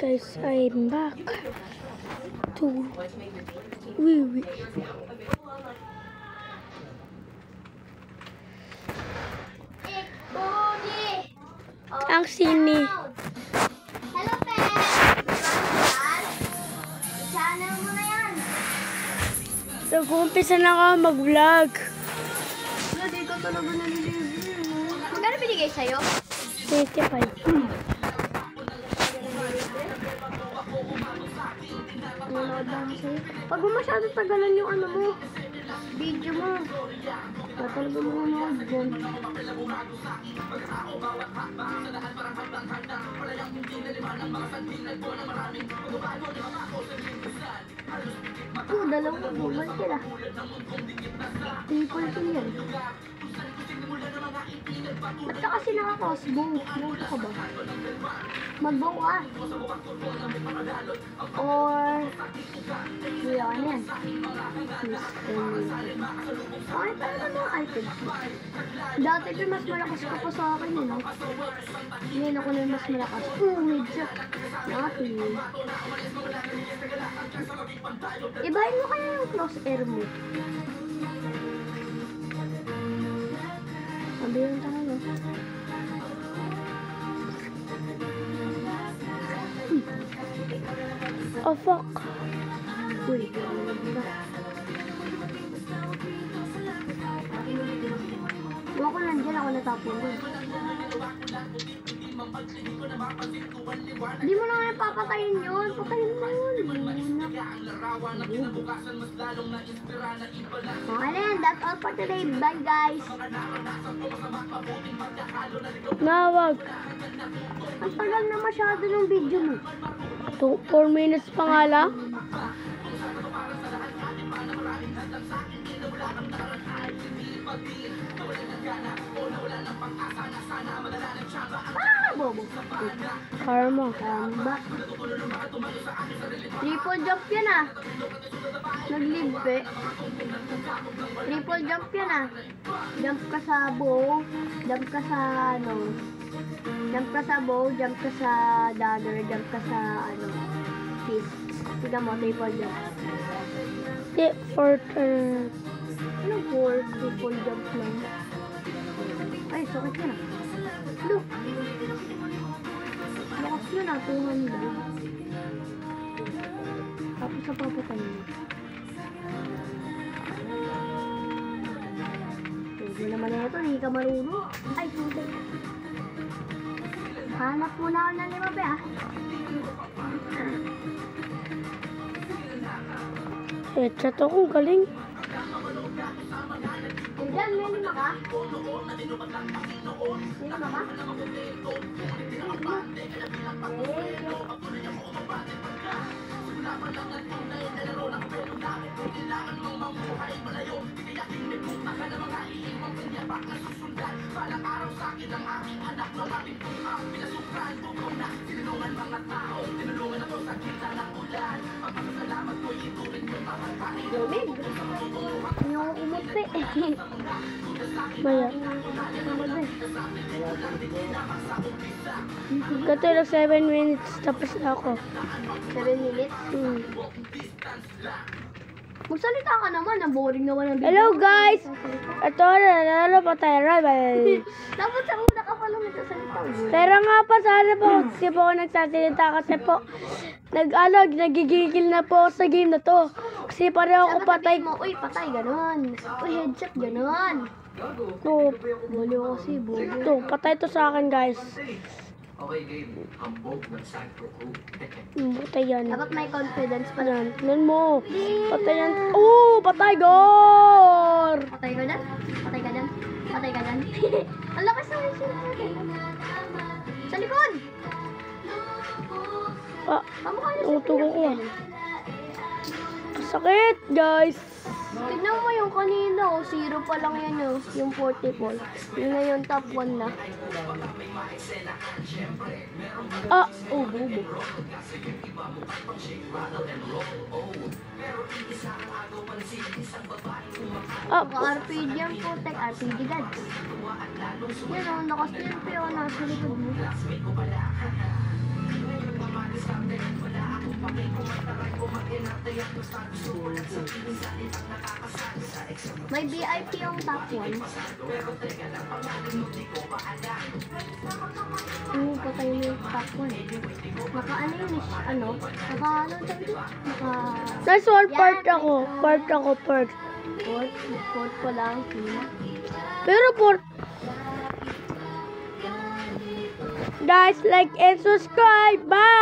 Guys, I'm back to Wiwi. Ang sini. Hello, Pet! Channel mo na yan. Nag-uumpisa na ako mag-vlog. Hindi ko talaga nalilibre. Magkano binigay sa'yo? 25. Pag mo masyado tagalan yung ano mo, video mo. Talaga mo nanood dyan. Dalawang bubal sila. Triple kill yan. Ba't ka kasi naka-crossbow? Bow ka ba? Mag-bow ka. Or wala ka na yan. Okay, talaga mga items. Dati ko mas malakas ka pa sa akin eh, no? Ngayon ako na yung mas malakas. Headshot. Natin. Ibahin mo kaya yung crosshair mo. Sabi yung tanong, no? Oh, fuck. Uy. Huwag ko nandiyan, ako natapon doon. Hindi mo na nga papatayin yun. Patayin mo yun. Okay na yan. That's all for today. Bye, guys. Nawag. Ang tagal na masyado ng video mo. 4 minutes pa nga lang. Bobo. Karma. Ba? Triple jump yan ah. Naglibe. Triple jump yan ah. Jump ka sa bow. Jump ka sa ano. Jump ka sa bow. Jump ka sa dagger. Jump ka sa ano. Fist. Tignan mo, triple jump. Tip for Ano for triple jump lang? Ay, sakit yan ah. Look. Lakas yun ah, 200. Tapos sa papatayin mo. Hindi naman na ito, hindi ka marunong. Ay, sulit. Hanap muna ako ng 5 pe ah. headshot ako. Galing. Diyan, may 5 ka? May 5 ka? Lumig. Hindi ako umuti. Maya. Gato lang 7 minutes. Tapos na ako. 7 minutes? Magsalita ka naman. Ang boring naman ang video. Hello guys! Ito, nalala pa tayo. Dapat sa una ka pa lang nagsasalita. Pero nga pa, sana po. Kasi po ako nagsasalita kasi po. Nagigigil na po ako sa game na to. Kasi pareho ako patay. Mo, uy, patay, ganon. Uy, headshot, ganon. No, Bali ako kasi, bobo. ito, patay to sa akin guys. Patay yan. Dapat may confidence pa Yan, tignan mo. Patay yan. Oh, patay, gor! Patay ka dyan? Patay ka dyan? Patay ka dyan? Ang lakas na yung sila. Sa likod! Ah, Kamukha niya ang tugo ko. Sakit, guys. Tignan mo yung kanina, oh. 0 pa lang yan, oh. Yung 44. Yung ngayon, top 1 na. Ah, Oh, bobo. ah, Naka-RPG yan po, tek. RPG guys. Yan, oh. Naka-steal pa yun. Nasa likod mo. May VIP yung top 1. Patay mo yung top 1. Naka ano yun, ano? Naka ano tawag yun? Naka... Nice one, part ako. Part ako, part. Fourth ko lang. Pero part... Guys, like and subscribe. Bye!